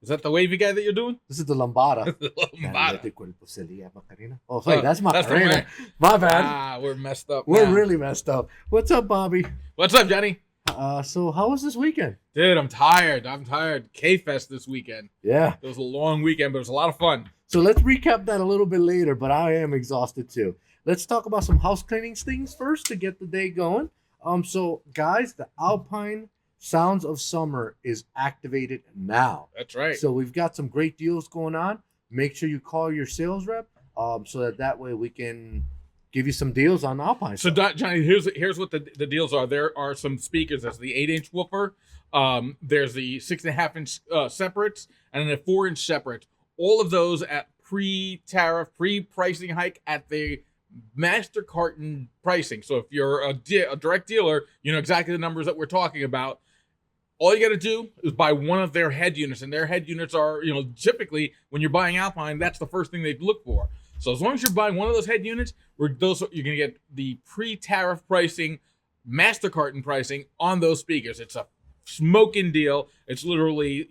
Is that the wavy guy that you're doing? This is the lambada. Lambada. Oh, wait, that's Macarena. Right. My bad. We're messed up. We're now. really messed up. What's up, Bobby? What's up, Johnny? So how was this weekend? Dude, I'm tired. KFest this weekend. Yeah. It was a long weekend, but it was a lot of fun. So let's recap that a little bit later, but I am exhausted too. Let's talk about some house cleaning things first to get the day going. So guys, the Alpine Sounds of Summer is activated now. That's right. So we've got some great deals going on. Make sure you call your sales rep so that way we can give you some deals on Alpine. So Johnny, here's what the deals are. There are some speakers. There's the 8-inch woofer. There's the 6.5-inch separates, and then a 4-inch separate. All of those at pre-tariff, pre-pricing hike at the master carton pricing. So if you're a direct dealer, you know exactly the numbers that we're talking about. All you got to do is buy one of their head units, and their head units are, typically when you're buying Alpine, that's the first thing they look for. So as long as you're buying one of those head units, you're going to get the pre-tariff pricing, master carton pricing on those speakers. It's a smoking deal. It's literally,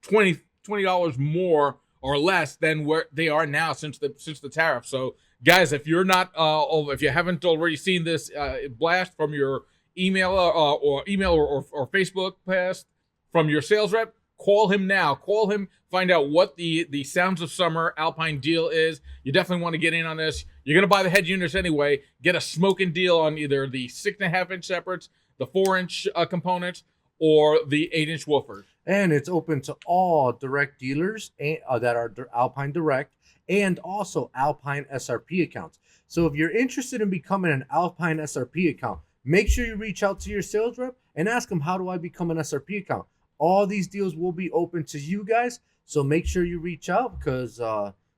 $20 more or less than where they are now since the tariff. So guys, if you're not, if you haven't already seen this blast from your email or Facebook past from your sales rep, call him now. Call him, find out what the Sounds of Summer Alpine deal is. You definitely want to get in on this. You're going to buy the head units anyway. Get a smoking deal on either the 6.5-inch separates, the 4-inch components, or the 8-inch woofers. And it's open to all direct dealers that are Alpine Direct and also Alpine SRP accounts. So if you're interested in becoming an Alpine SRP account, make sure you reach out to your sales rep and ask them, how do I become an SRP account? All these deals will be open to you guys, so make sure you reach out because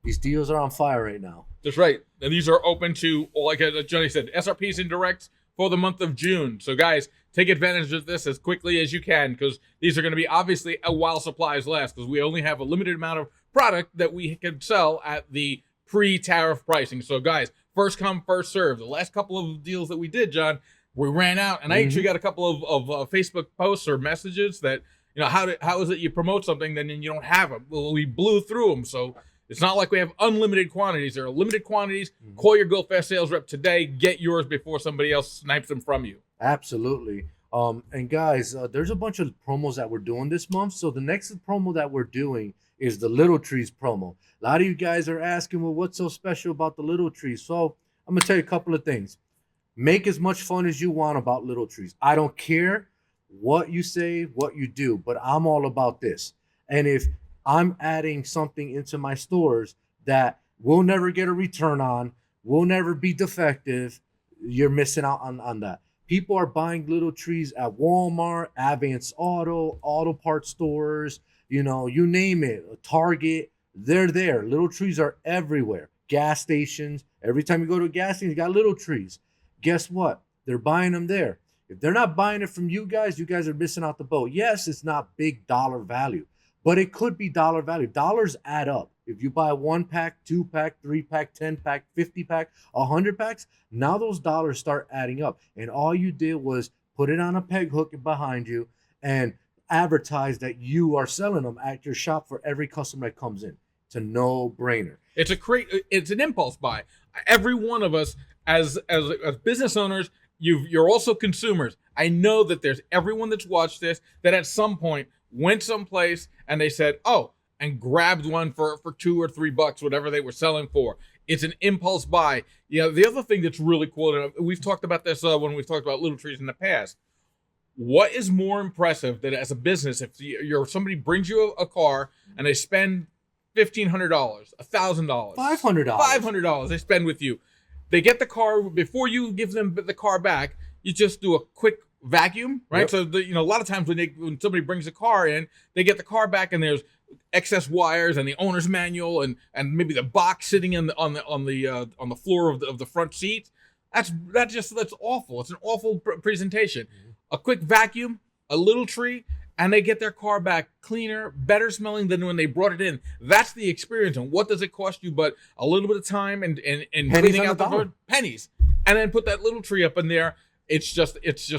these deals are on fire right now. That's right. And these are open to, like Johnny said, SRPs and directs for the month of June. So guys, take advantage of this as quickly as you can because these are going to be obviously while supplies last because we only have a limited amount of product that we can sell at the pre-tariff pricing. So guys, first come, first serve. The last couple of deals that we did, John, we ran out, and I actually got a couple of Facebook posts or messages that, how is it you promote something, then you don't have them? Well, we blew through them, so it's not like we have unlimited quantities. There are limited quantities. Call your GoFast sales rep today. Get yours before somebody else snipes them from you. Absolutely. And guys, there's a bunch of promos that we're doing this month. So the next promo that we're doing is the Little Trees promo. A lot of you guys are asking, well, what's so special about the Little Trees? So I'm going to tell you a couple of things. Make as much fun as you want about Little Trees. I don't care what you say, what you do, but I'm all about this. And if I'm adding something into my stores that we'll never get a return on, will never be defective, you're missing out on that. People are buying Little Trees at Walmart, Advance auto parts stores, you name it, Target, they're there. Little Trees are everywhere. Gas stations, every time you go to a gas station, you got Little Trees. Guess what? They're buying them there. If they're not buying it from you guys are missing out the boat. Yes, it's not big dollar value, but it could be dollar value. Dollars add up. If you buy 1-pack, 2-pack, 3-pack, 10-pack, 50-pack, 100 packs, now those dollars start adding up. And all you did was put it on a peg hook behind you and advertise that you are selling them at your shop for every customer that comes in. It's a no-brainer. It's an impulse buy. Every one of us as business owners, you're also consumers. I know that there's everyone that's watched this that at some point went someplace and they said, oh, and grabbed one for $2 or $3, whatever they were selling for. It's an impulse buy. The other thing that's really cool, and we've talked about this when we've talked about Little Trees in the past. What is more impressive than as a business, if somebody brings you a car and they spend $1,500, $1,000, $500 they spend with you. They get the car before you give them the car back. You just do a quick vacuum, right? Yep. So a lot of times when somebody brings a car in, they get the car back and there's excess wires and the owner's manual and maybe the box sitting on the floor of the front seat. That's awful. It's an awful presentation. A quick vacuum, a Little Tree, and they get their car back cleaner, better smelling than when they brought it in. That's the experience. And what does it cost you but a little bit of time and cleaning out the pennies? And then put that Little Tree up in there. It's just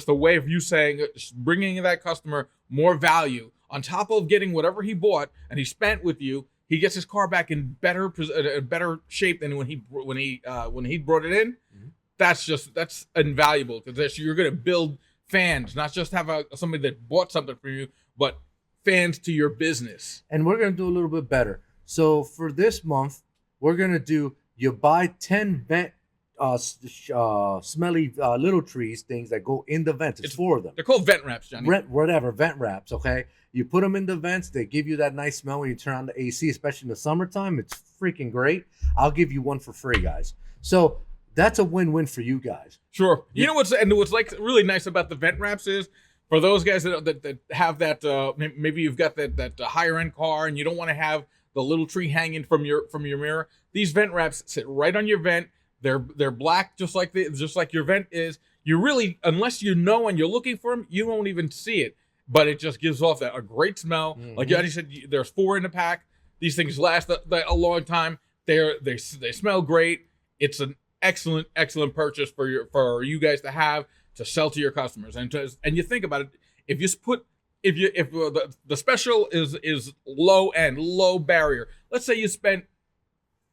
a way of you saying, bringing that customer more value On top of getting whatever he bought and he spent with you, he gets his car back in better shape than when he brought it in. Mhm. That's invaluable, because you're going to build fans, not just have somebody that bought something from you, but fans to your business. And we're going to do a little bit better. So for this month, we're going to do, you buy 10 vent smelly little trees things that go in the vents. It's 4 of them. They're called vent wraps, Johnny. Vent wraps, okay? You put them in the vents. They give you that nice smell when you turn on the AC, especially in the summertime. It's freaking great. I'll give you one for free, guys. So that's a win-win for you guys. Sure. You know what's like really nice about the vent wraps is, for those guys that have that, maybe you've got that higher end car and you don't want to have the little tree hanging from your mirror. These vent wraps sit right on your vent. They're black, just like your vent is. You really, unless you know and you're looking for them, you won't even see it. But it just gives off a great smell. Mm-hmm. Like Johnny said, there's 4 in the pack. These things last a long time. They smell great. It's an excellent purchase for you guys to have, to sell to your customers. And you think about it, if the special is low end, low barrier. Let's say you spent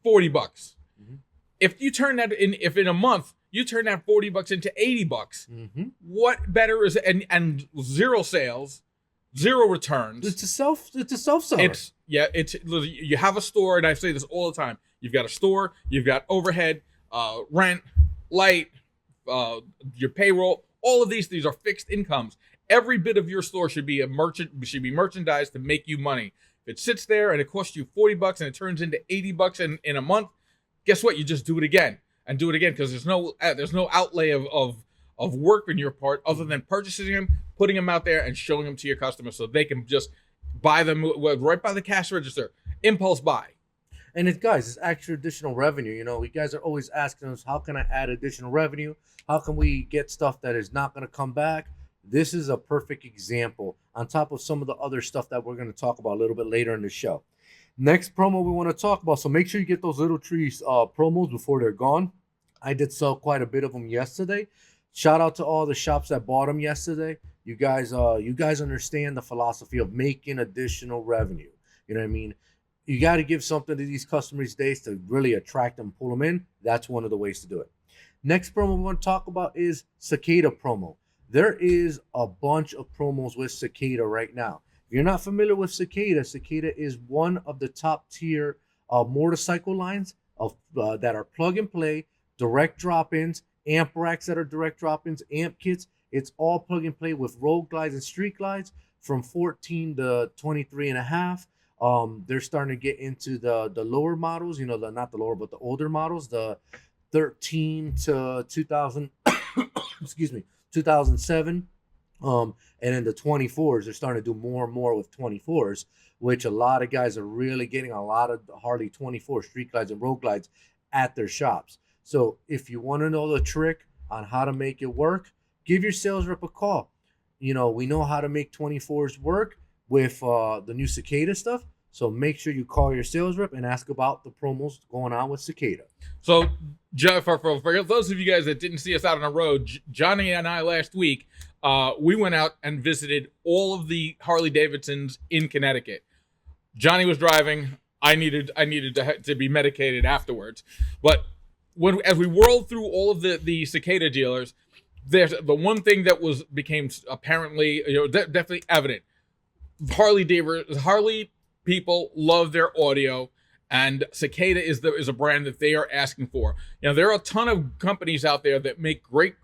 $40. Mm-hmm. If in a month you turn that $40 into $80, mm-hmm. What better is it? And 0 sales, 0 returns. It's a self-seller. You have a store, and I say this all the time. You've got a store, you've got overhead, rent, light, your payroll. All of these are fixed incomes. Every bit of your store should be merchandised to make you money. If it sits there and it costs you $40 and it turns into $80 in a month, guess what? You just do it again and do it again, because there's no outlay of work on your part other than purchasing them, putting them out there, and showing them to your customers so they can just buy them right by the cash register. Impulse buy. And it's actual additional revenue. You guys are always asking us, how can I add additional revenue? How can we get stuff that is not going to come back? This is a perfect example, on top of some of the other stuff that we're going to talk about a little bit later in the show. Next promo we want to talk about, so make sure you get those little trees promos before they're gone. I did sell quite a bit of them yesterday. Shout out to all the shops that bought them yesterday. You guys understand the philosophy of making additional revenue. You know what I mean? You got to give something to these customers these days to really attract them, pull them in. That's one of the ways to do it. Next promo we want to talk about is Cicada promo. There is a bunch of promos with Cicada right now. If you're not familiar with Cicada is one of the top tier motorcycle lines that are plug and play, direct drop-ins, amp racks that are direct drop-ins, amp kits. It's all plug and play with road glides and street glides from 14 to 23 and a half. They're starting to get into the lower models, not the lower, but the older models, the 13 to 2000, 2007. And then the 24s, they're starting to do more and more with 24s, which a lot of guys are really getting a lot of Harley 24 street glides and road glides at their shops. So if you want to know the trick on how to make it work, give your sales rep a call. We know how to make 24s work with the new Cicada stuff. So make sure you call your sales rep and ask about the promos going on with Cicada. So, for those of you guys that didn't see us out on the road, Johnny and I last week, we went out and visited all of the Harley Davidsons in Connecticut. Johnny was driving. I needed to be medicated afterwards. But as we whirled through all of the Cicada dealers, there's the one thing that became apparently definitely evident. Harley people love their audio, and Cicada is a brand that they are asking for. There are a ton of companies out there that make great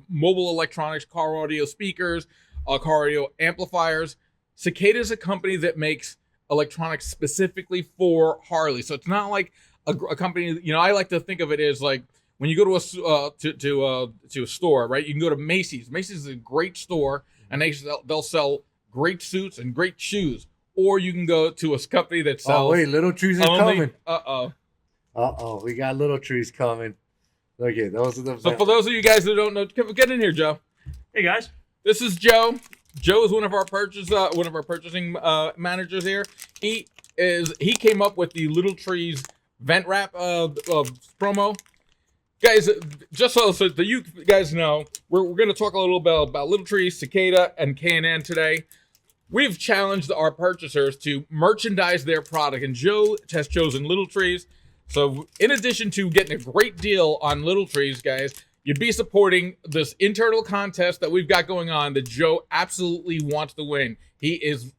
mobile electronics, car audio speakers, car audio amplifiers. Cicada is a company that makes electronics specifically for Harley. So it's not like a company. I like to think of it as like when you go to a store, right? You can go to Macy's. Macy's is a great store, and they'll sell great suits and great shoes. Or you can go to a company that sells. Oh wait, little trees are coming. We we got little trees coming. Okay, those are the. So for those of you guys who don't know, get in here, Joe. Hey guys, this is Joe. Joe is one of our purchasing managers here. He came up with the Little Trees vent wrap promo. Guys, just so that you guys know, we're going to talk a little bit about Little Trees, Cicada, and K&N today. we've challenged our purchasers to merchandise their product, and Joe has chosen Little Trees. So in addition to getting a great deal on Little Trees, guys, you'd be supporting this internal contest that we've got going on that Joe absolutely wants to win. He's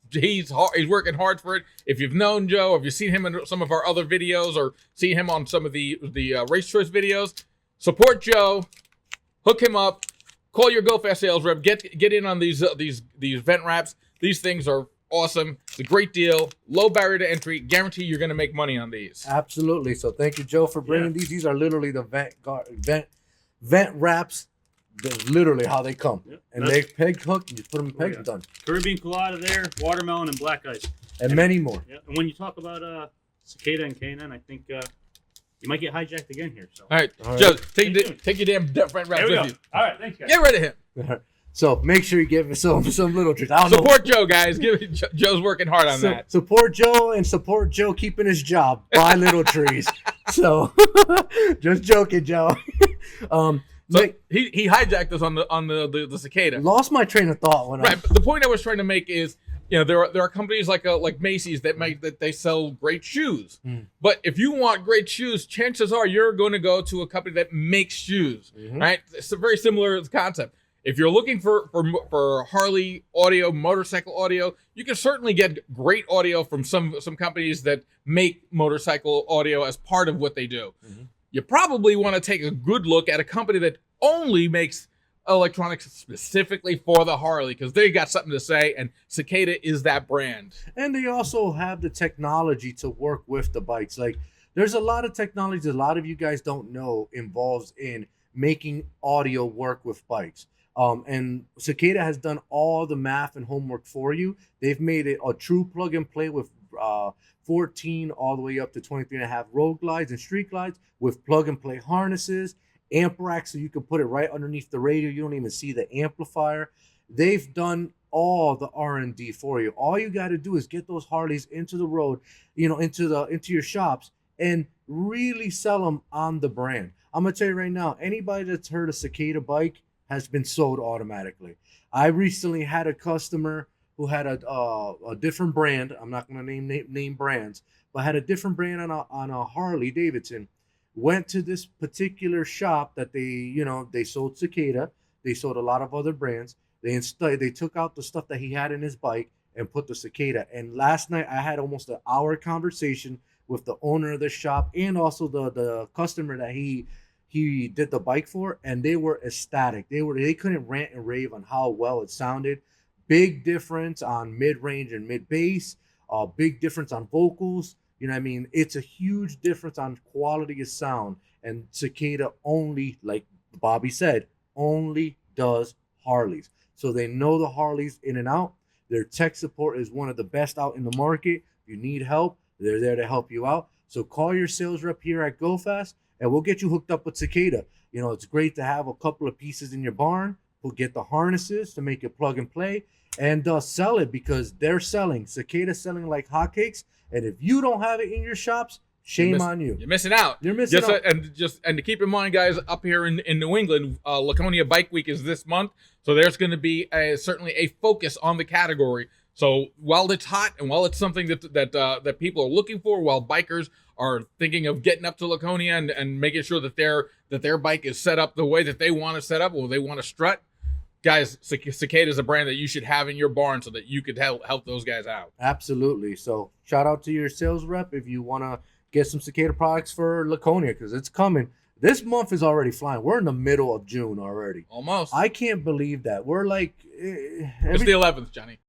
working hard for it. If you've known Joe, if you've seen him in some of our other videos or seen him on some of the Race Choice videos, support Joe, hook him up, call your GoFast sales rep, get in on these vent wraps. These things are awesome. It's a great deal, low barrier to entry. Guarantee you're going to make money on these. Absolutely. So thank you, Joe, for bringing these. These are literally the vent wraps. That's literally how they come. Yep. And they peg hook. You put them in pegs, done. Caribbean colada there, watermelon, and black ice. And many more. Yeah. And when you talk about cicada and canine, I think you might get hijacked again here. So. All right. Joe, take your damn vent wraps with you. All right, thanks, guys. Get rid of him. All right. So make sure you give us some Little Trees. Support Joe, guys. Joe's working hard on that. Support Joe and support Joe keeping his job. Buy Little Trees. So just joking, Joe. So he hijacked us on the cicada. Lost my train of thought when But the point I was trying to make is, there are companies like Macy's that they sell great shoes. But if you want great shoes, chances are you're going to go to a company that makes shoes, right? It's a very similar concept. If you're looking for Harley audio, motorcycle audio, you can certainly get great audio from some companies that make motorcycle audio as part of what they do. You probably want to take a good look at a company that only makes electronics specifically for the Harley, because they got something to say, and Cicada is that brand. And they also have the technology to work with the bikes. Like, there's a lot of technology a lot of you guys don't know involves in making audio work with bikes. And Cicada has done all the math and homework for you. They've made it a true plug and play with 14 all the way up to 23.5 road glides and street glides with plug and play harnesses, amp racks, so you can put it right underneath the radio. You don't even see the amplifier. They've done all the R&D for you. All you got to do is get those Harleys into the road, into your shops, and really sell them on the brand. I'm gonna tell you right now, anybody that's heard a Cicada bike has been sold automatically. I recently had a customer who had a different brand. I'm not going to name brands, but had a different brand on a Harley Davidson. Went to this particular shop that they sold Cicada. They sold a lot of other brands. They took out the stuff that he had in his bike and put the Cicada. And last night I had almost an hour conversation with the owner of the shop and also the customer that he did the bike for, and they were ecstatic. They couldn't rant and rave on how well it sounded. Big difference on mid-range and mid-bass. Big difference on vocals. You know what I mean? It's a huge difference on quality of sound. And Cicada only, like Bobby said, only does Harleys. So they know the Harleys in and out. Their tech support is one of the best out in the market. If you need help, they're there to help you out. So call your sales rep here at GoFast, and we'll get you hooked up with Cicada. It's great to have a couple of pieces in your barn. We'll get the harnesses to make it plug and play, and sell it, because they're selling. Cicada's selling like hotcakes, and if you don't have it in your shops, shame on you. You're missing out. You're missing out. And to keep in mind, guys, up here in New England, Laconia Bike Week is this month, so there's going to be certainly a focus on the category. So while it's hot and while it's something that people are looking for, while bikers are thinking of getting up to Laconia and making sure that their bike is set up the way that they want to set up, or they want to strut, guys, Cicada is a brand that you should have in your barn so that you could help those guys out. Absolutely. So shout out to your sales rep if you want to get some Cicada products for Laconia, because it's coming. This month is already flying. We're in the middle of June already. Almost. I can't believe that. We're like... It's the 11th, Johnny.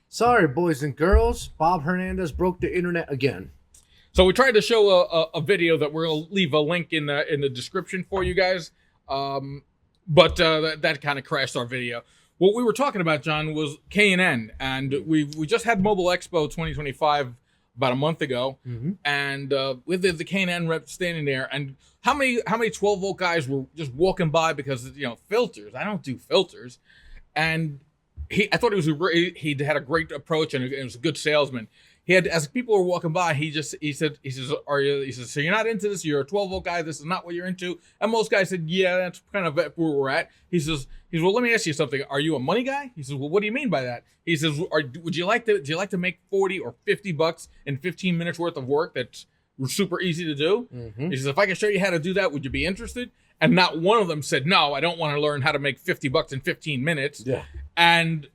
Sorry, boys and girls. Bob Hernandez broke the internet again. So we tried to show a video that we'll leave a link in the description for you guys, but that kind of crashed our video. What we were talking about, John, was K&N, and we just had Mobile Expo 2025 about a month ago, and with the K&N rep standing there, and how many 12-volt guys were just walking by because filters. I don't do filters, and I thought he had a great approach, and it was a good salesman. he had, as people were walking by, he says, so you're not into this? You're a 12-volt guy. This is not what you're into. And most guys said, yeah, that's kind of where we're at. He says, well, let me ask you something. Are you a money guy? He says, well, what do you mean by that? He says, do you like to make 40 or 50 bucks in 15 minutes worth of work that's super easy to do? Mm-hmm. He says, if I can show you how to do that, would you be interested? And not one of them said, no, I don't want to learn how to make 50 bucks in 15 minutes. Yeah. And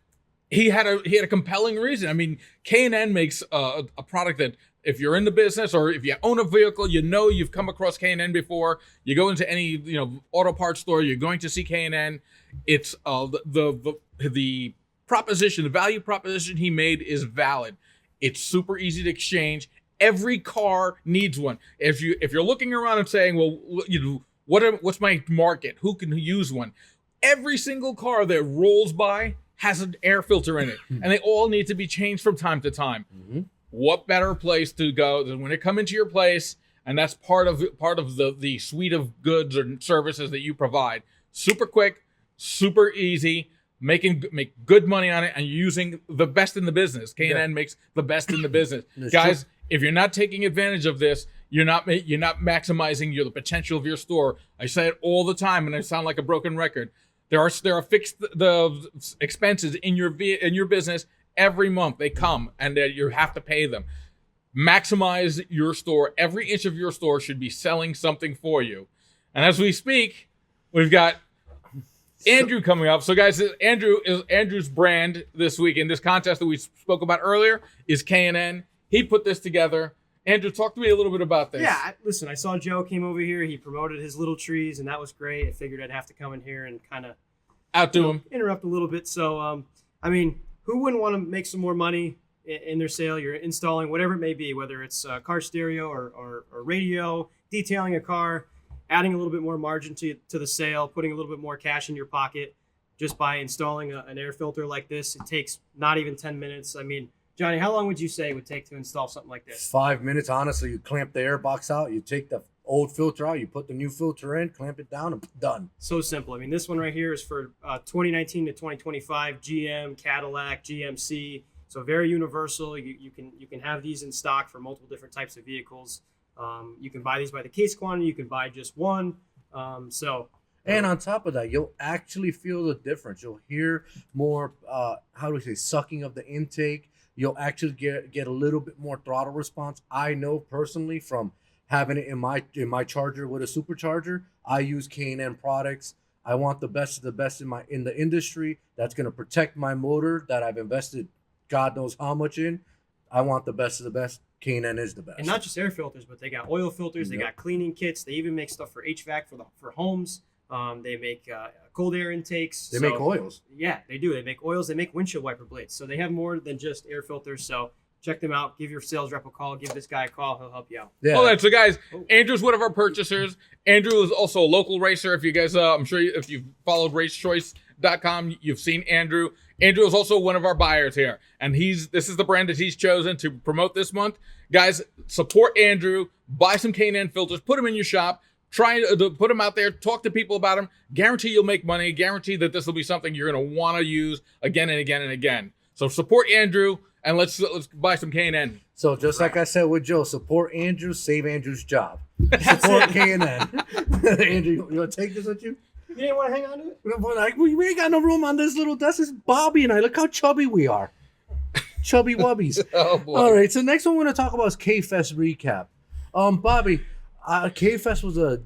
he had a compelling reason. I mean, K&N makes a product that if you're in the business or if you own a vehicle, you've come across K&N before. You go into any auto parts store, you're going to see K&N. It's the proposition, the value proposition he made is valid. It's super easy to exchange. Every car needs one. If you're looking around and saying, well, what's my market? Who can use one? Every single car that rolls by has an air filter in it, and they all need to be changed from time to time. Mm-hmm. What better place to go than when they come into your place, and that's part of the suite of goods or services that you provide. Super quick, super easy, make good money on it, and you're using the best in the business. K&N makes the best in the business. Guys, if you're not taking advantage of this, you're not maximizing the potential of your store. I say it all the time, and I sound like a broken record. There are fixed the expenses in your business every month. They come and you have to pay them. Maximize your store. Every inch of your store should be selling something for you. And as we speak, we've got Andrew coming up. So guys, Andrew's brand this week in this contest that we spoke about earlier is K&N. He put this together. Andrew, talk to me a little bit about this. Yeah, listen, I saw Joe came over here. He promoted his little trees, and that was great. I figured I'd have to come in here and kind of outdo him, interrupt a little bit. So, I mean, who wouldn't want to make some more money in their sale? You're installing whatever it may be, whether it's a car stereo or radio, detailing a car, adding a little bit more margin to the sale, putting a little bit more cash in your pocket just by installing an air filter like this. It takes not even 10 minutes. I mean, Johnny, how long would you say it would take to install something like this? 5 minutes, honestly. You clamp the air box out, you take the old filter out, you put the new filter in, clamp it down, and done. So simple. I mean, this one right here is for 2019 to 2025 GM, Cadillac, GMC. So very universal. You can have these in stock for multiple different types of vehicles. You can buy these by the case quantity. You can buy just one. And on top of that, you'll actually feel the difference. You'll hear more, sucking of the intake. You'll actually get a little bit more throttle response. I know personally from having it in my charger with a supercharger. I use K&N products. I want the best of the best in the industry. That's going to protect my motor that I've invested God knows how much in. I want the best of the best. K&N is the best. And not just air filters, but they got oil filters. They got cleaning kits. They even make stuff for HVAC for homes. They make cold air intakes. They make oils. Yeah, they do. They make oils. They make windshield wiper blades. So they have more than just air filters. So check them out. Give your sales rep a call. Give this guy a call. He'll help you out. Yeah. All right, so guys, Andrew's one of our purchasers. Andrew is also a local racer. If you guys, I'm sure if you've followed racechoice.com, you've seen Andrew. Andrew is also one of our buyers here. And this is the brand that he's chosen to promote this month. Guys, support Andrew. Buy some K&N filters. Put them in your shop. Try to put them out there. Talk to people about them. Guarantee you'll make money. Guarantee that this will be something you're going to want to use again and again and again. So support Andrew, and let's buy some K&N. So just like I said with Joe, support Andrew, save Andrew's job. Support K&N. Andrew, you want to take this with you? You didn't want to hang on to it? We ain't got no room on this little desk. It's Bobby and I. Look how chubby we are. Chubby wubbies. Oh, boy. All right, so next one we're going to talk about is K-Fest recap. Bobby, K-Fest was a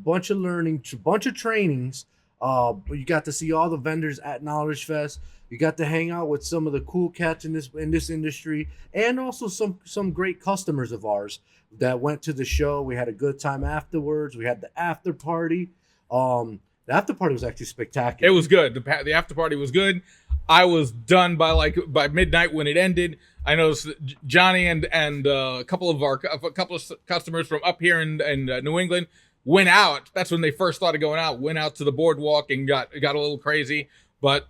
bunch of learning, bunch of trainings. You got to see all the vendors at KnowledgeFest. You got to hang out with some of the cool cats in this industry, and also some great customers of ours that went to the show. We had a good time afterwards. We had the after party. The after party was actually spectacular. It was good. The after party was good. I was done by midnight when it ended. I noticed Johnny and a couple of customers from up here in New England went out. That's when they first started going out. Went out to the boardwalk and got a little crazy. But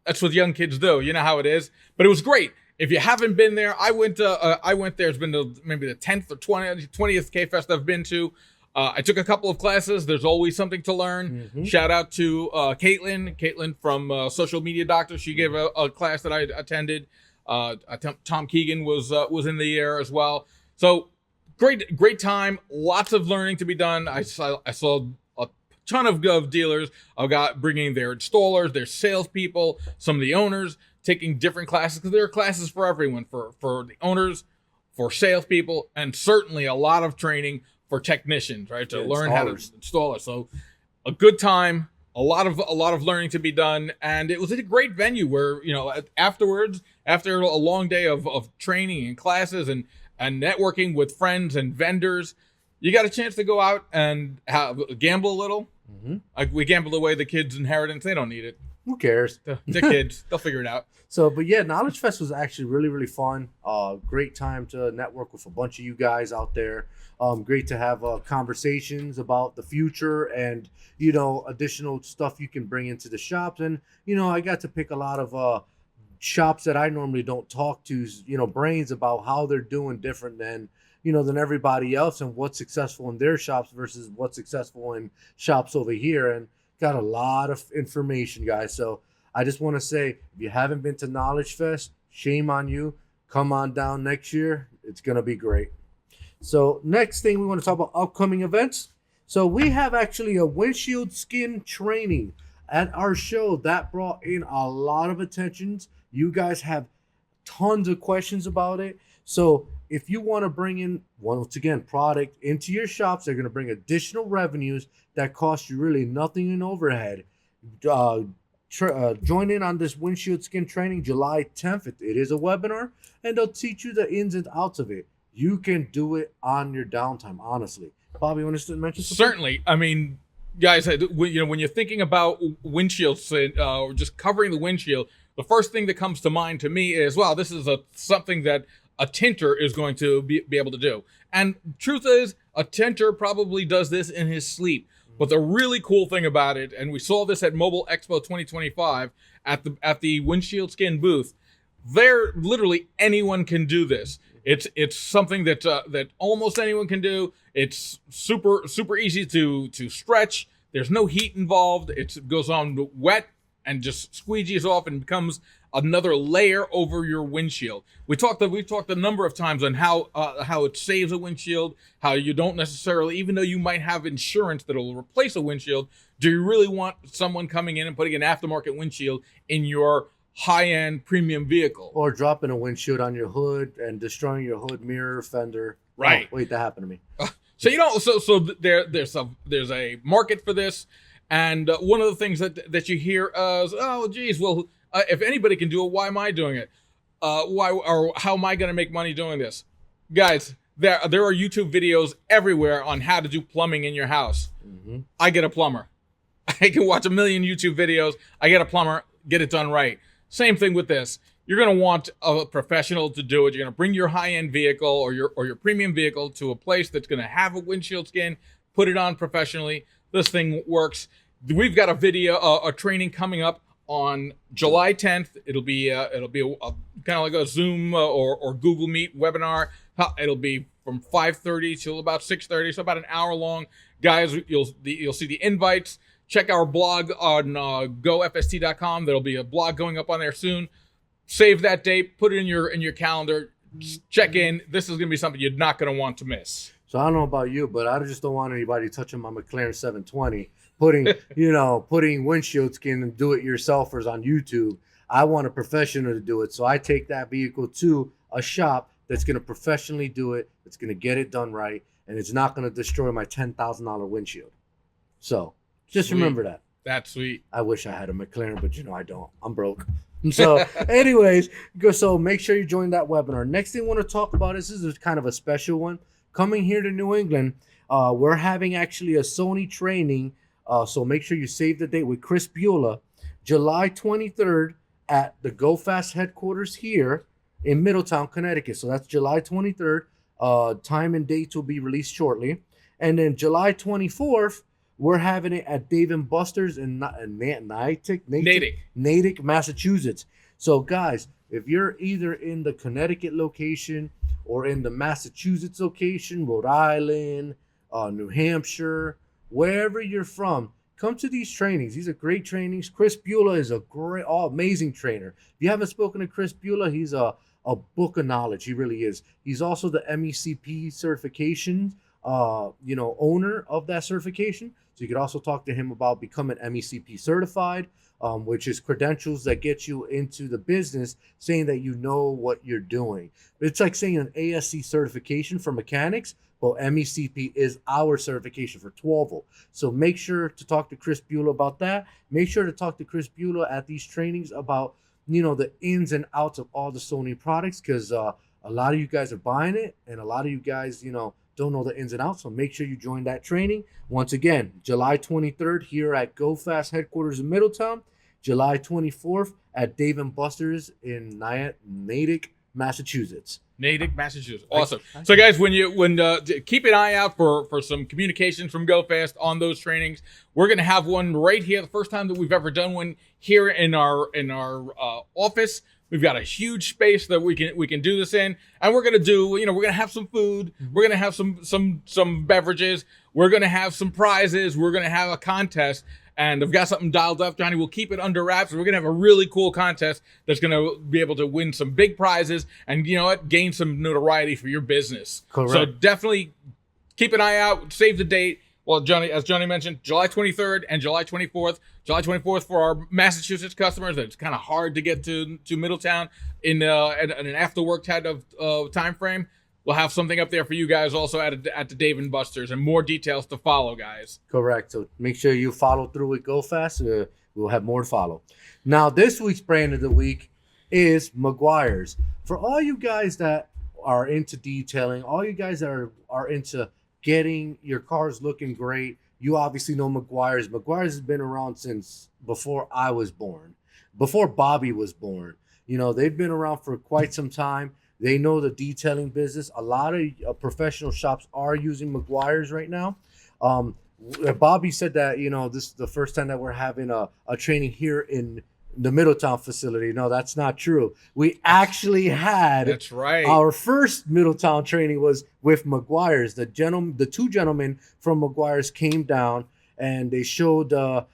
that's what young kids do. You know how it is. But it was great. If you haven't been there, I went there. It's been maybe the 10th or 20th K-Fest I've been to. I took a couple of classes. There's always something to learn. Mm-hmm. Shout out to Caitlin from Social Media Doctor. She gave a class that I attended. Tom Keegan was in the air as well. So great time. Lots of learning to be done. I saw a ton of dealers. I got bringing their installers, their salespeople, some of the owners taking different classes, because there are classes for everyone, for the owners, for salespeople, and certainly a lot of training for technicians, right, to learn how to install it. So a good time, a lot of learning to be done, and it was a great venue where, afterwards, after a long day of training and classes and networking with friends and vendors, you got a chance to go out and gamble a little. Mm-hmm. We gambled away the kids' inheritance. They don't need it. Who cares? The kids, they'll figure it out. So, but yeah, Knowledge Fest was actually really, really fun. Great time to network with a bunch of you guys out there. Great to have conversations about the future and, additional stuff you can bring into the shops. And, I got to pick a lot of shops that I normally don't talk to, brains about how they're doing different than everybody else and what's successful in their shops versus what's successful in shops over here. And got a lot of information, guys. So I just want to say, if you haven't been to Knowledge Fest, shame on you. Come on down next year. It's going to be great. So next thing, we want to talk about upcoming events. So we have actually a windshield skin training at our show that brought in a lot of attentions. You guys have tons of questions about it. So if you want to bring in, once again, product into your shops, they're going to bring additional revenues that cost you really nothing in overhead. Join in on this windshield skin training July 10th. It is a webinar, and they'll teach you the ins and outs of it. You can do it on your downtime, honestly. Bobby, you want to mention something? Certainly. I mean, guys, when you're thinking about windshields or just covering the windshield, the first thing that comes to mind to me is, wow, this is something that a tinter is going to be able to do. And truth is, a tinter probably does this in his sleep. But the really cool thing about it, and we saw this at Mobile Expo 2025 at the windshield skin booth, there literally anyone can do this. It's something that almost anyone can do. It's super easy to stretch. There's no heat involved. It goes on wet and just squeegees off and becomes another layer over your windshield. We've talked a number of times on how it saves a windshield, how you don't necessarily, even though you might have insurance that'll replace a windshield, do you really want someone coming in and putting an aftermarket windshield in your high-end premium vehicle? Or dropping a windshield on your hood and destroying your hood, mirror, fender. Right. Oh, wait, that happened to me. So there's a market for this. And one of the things that you hear is, oh, geez, well, if anybody can do it, why am I doing it? How am I going to make money doing this? Guys, there are YouTube videos everywhere on how to do plumbing in your house. Mm-hmm. I get a plumber. I can watch a million YouTube videos. I get a plumber, get it done right. Same thing with this. You're going to want a professional to do it. You're going to bring your high-end vehicle or your premium vehicle to a place that's going to have a windshield skin, put it on professionally. This thing works. We've got a training coming up on July 10th. It'll be kind of like a Zoom or Google Meet webinar. It'll be from 5:30 till about 6:30, so about an hour long. Guys, you'll see the invites. Check our blog on GoFST.com. There'll be a blog going up on there soon. Save that date. Put it in your calendar. Check in. This is going to be something you're not going to want to miss. So I don't know about you, but I just don't want anybody touching my McLaren 720, putting windshield skin and do-it-yourselfers on YouTube. I want a professional to do it, so I take that vehicle to a shop that's going to professionally do it. It's going to get it done right, and it's not going to destroy my $10,000 windshield. So just Sweet. Remember that. That's sweet. I wish I had a McLaren, but I don't. I'm broke. So anyways, so make sure you join that webinar. Next thing I want to talk about is this is kind of a special one. Coming here to New England, we're having actually a Sony training. So make sure you save the date with Chris Biola, July 23rd at the GoFast headquarters here in Middletown, Connecticut. So that's July 23rd. Time and dates will be released shortly. And then July 24th, we're having it at Dave & Buster's in Natick, Massachusetts. So guys, if you're either in the Connecticut location or in the Massachusetts location, Rhode Island, New Hampshire, wherever you're from, come to these trainings. These are great trainings. Chris Beulah is a great, amazing trainer. If you haven't spoken to Chris Beulah, he's a book of knowledge. He really is. He's also the MECP certification, owner of that certification. So you could also talk to him about becoming MECP certified, which is credentials that get you into the business, saying that you know what you're doing. It's like saying an ASC certification for mechanics, but MECP is our certification for 12-volt. So make sure to talk to Chris Beulah about that. Make sure to talk to Chris Beulah at these trainings about, the ins and outs of all the Sony products, because a lot of you guys are buying it, and a lot of you guys, don't know the ins and outs. So make sure you join that training. Once again, July 23rd here at GoFast headquarters in Middletown. July 24th at Dave & Buster's in Natick, Massachusetts. Natick, Massachusetts. Awesome. So, guys, when keep an eye out for some communications from GoFast on those trainings. We're going to have one right here. The first time that we've ever done one here in our office. We've got a huge space that we can do this in, and we're going to do. We're going to have some food. We're going to have some beverages. We're going to have some prizes. We're going to have a contest. And I've got something dialed up, Johnny. We'll keep it under wraps. We're going to have a really cool contest that's going to be able to win some big prizes and, gain some notoriety for your business. Correct. So definitely keep an eye out. Save the date. Well, as Johnny mentioned, July 23rd and July 24th. July 24th for our Massachusetts customers. It's kind of hard to get to Middletown in an after-work type of time frame. We'll have something up there for you guys also at the Dave & Buster's, and more details to follow, guys. Correct. So make sure you follow through with GoFast. We'll have more to follow. Now, this week's brand of the week is Meguiar's. For all you guys that are into detailing, all you guys that are into getting your cars looking great, you obviously know Meguiar's. Meguiar's has been around since before I was born, before Bobby was born. They've been around for quite some time. They know the detailing business. A lot of professional shops are using Meguiar's right now. Bobby said that, this is the first time that we're having a training here in the Middletown facility. No, that's not true. We actually had That's right. Our first Middletown training was with Meguiar's. The two gentlemen from Meguiar's came down and they showed the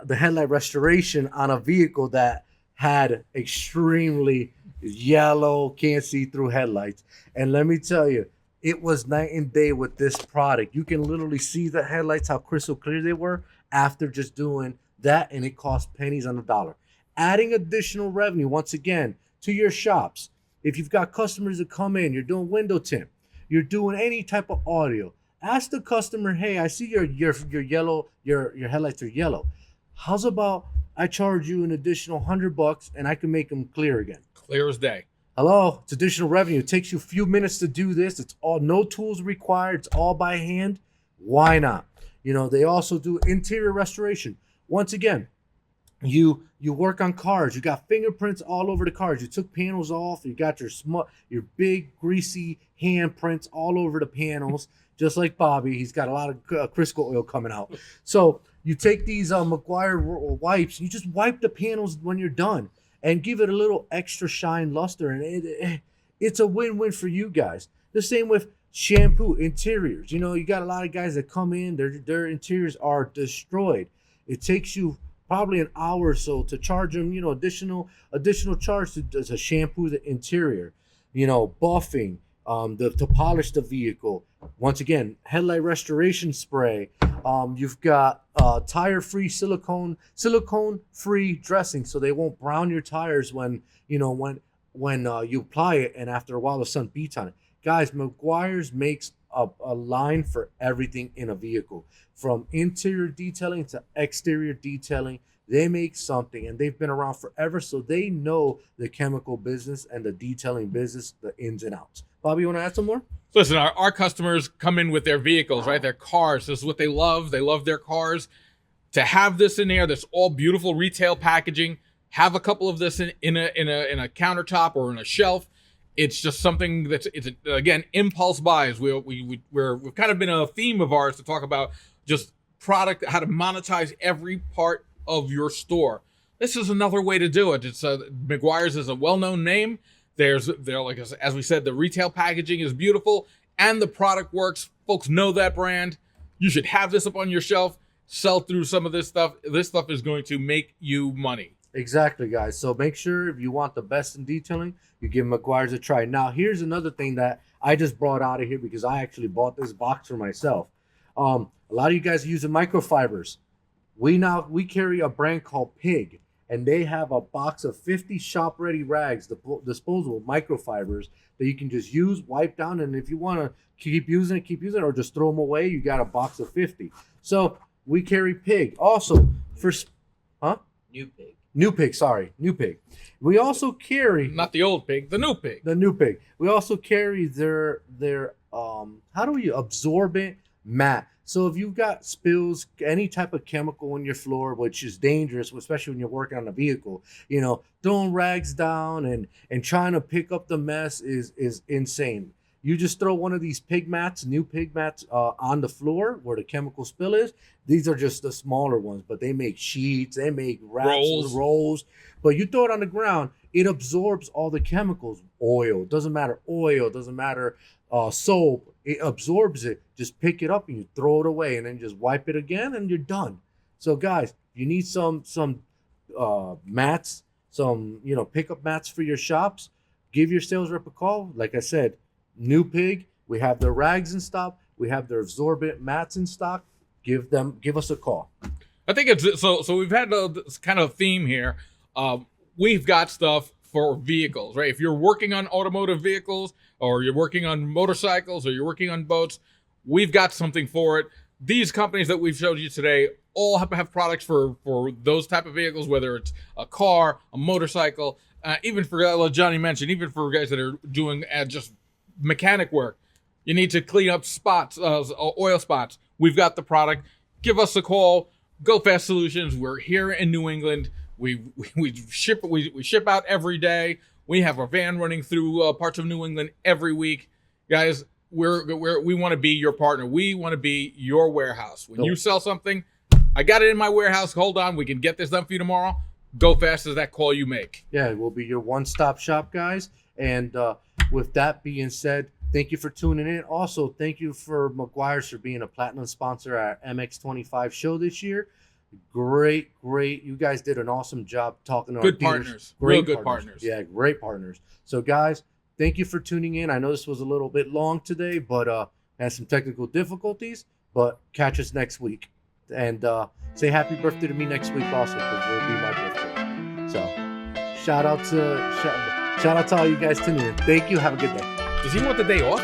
headlight restoration on a vehicle that had extremely yellow, can't see through headlights. And let me tell you, it was night and day with this product. You can literally see the headlights, how crystal clear they were after just doing that, and it cost pennies on the dollar. Adding additional revenue, once again, to your shops. If you've got customers that come in, you're doing window tint, you're doing any type of audio, ask the customer, hey, I see your yellow, your headlights are yellow. How's about I charge you an additional $100 and I can make them clear again? Clear as day. Hello, it's additional revenue. It takes you a few minutes to do this. It's all no tools required. It's all by hand. Why not? They also do interior restoration. Once again, you work on cars. You got fingerprints all over the cars. You took panels off. You got your big greasy handprints all over the panels, just like Bobby. He's got a lot of Crisco oil coming out. So you take these Meguiar wipes. You just wipe the panels when you're done, and give it a little extra shine, luster, and it's a win-win for you guys. The same with shampoo, interiors. You got a lot of guys that come in, their interiors are destroyed. It takes you probably an hour or so to charge them, additional charge to shampoo the interior, buffing, to polish the vehicle. Once again, headlight restoration spray. You've got tire-free silicone-free dressing, so they won't brown your tires when you apply it, and after a while the sun beats on it. Guys, Meguiar's makes a line for everything in a vehicle, from interior detailing to exterior detailing. They make something, and they've been around forever, so they know the chemical business and the detailing business, the ins and outs. Bobby, you want to add some more? Listen, our customers come in with their vehicles, right? Their cars. This is what they love. They love their cars. To have this in there, that's all beautiful retail packaging. Have a couple of this in a countertop or in a shelf. It's just something again, impulse buys. We've kind of been a theme of ours to talk about just product, how to monetize every part of your store. This is another way to do it. It's Meguiar's is a well-known name. They're like, as we said, the retail packaging is beautiful and the product works. Folks know that brand. You should have this up on your shelf. sell through some of this stuff. This stuff is going to make you money. Exactly, guys. So make sure if you want the best in detailing, you give Meguiar's a try. Now, here's another thing that I just brought out of here because I actually bought this box for myself. A lot of you guys are using microfibers. We carry a brand called Pig, and they have a box of 50 shop-ready rags, disposable microfibers that you can just use, wipe down, and if you want to keep using it, or just throw them away, you got a box of 50. So we carry Pig. Also, New Pig. We also carry Not the old pig, the new pig. the New Pig. We also carry their absorbent mat. So if you've got spills, any type of chemical in your floor, which is dangerous, especially when you're working on a vehicle, throwing rags down and trying to pick up the mess is insane. You just throw one of these New Pig mats on the floor where the chemical spill is. These are just the smaller ones, but they make sheets, they make rolls. But you throw it on the ground, it absorbs all the chemicals. Doesn't matter, soap, it absorbs it. Just pick it up and you throw it away and then just wipe it again and you're done. So guys, you need some mats, some pickup mats for your shops. Give your sales rep a call. Like I said, New Pig, we have their rags in stock, we have their absorbent mats in stock. Give us a call. I think it's so we've had this kind of theme here. We've got stuff for vehicles, right? If you're working on automotive vehicles, or you're working on motorcycles, or you're working on boats, we've got something for it. These companies that we've showed you today all have products for those type of vehicles, whether it's a car, a motorcycle, even for, like Johnny mentioned, even for guys that are doing just mechanic work. You need to clean up spots, oil spots. We've got the product. Give us a call. GoFast Solutions. We're here in New England. We ship out every day. We have a van running through parts of New England every week, guys. We want to be your partner. We want to be your warehouse. When you sell something, I got it in my warehouse. Hold on, we can get this done for you tomorrow. GoFast is that call you make. Yeah, we'll be your one-stop shop, guys. And with that being said, thank you for tuning in. Also, thank you for Meguiar's for being a platinum sponsor at MX25 show this year. Great. You guys did an awesome job talking to our Good dealers. partners. Great Real good partners. Yeah, great partners. So, guys, thank you for tuning in. I know this was a little bit long today, but had some technical difficulties. But catch us next week. And say happy birthday to me next week also, because it'll be my birthday. So, shout out to all you guys tuning in. Thank you. Have a good day. Does he want the day off?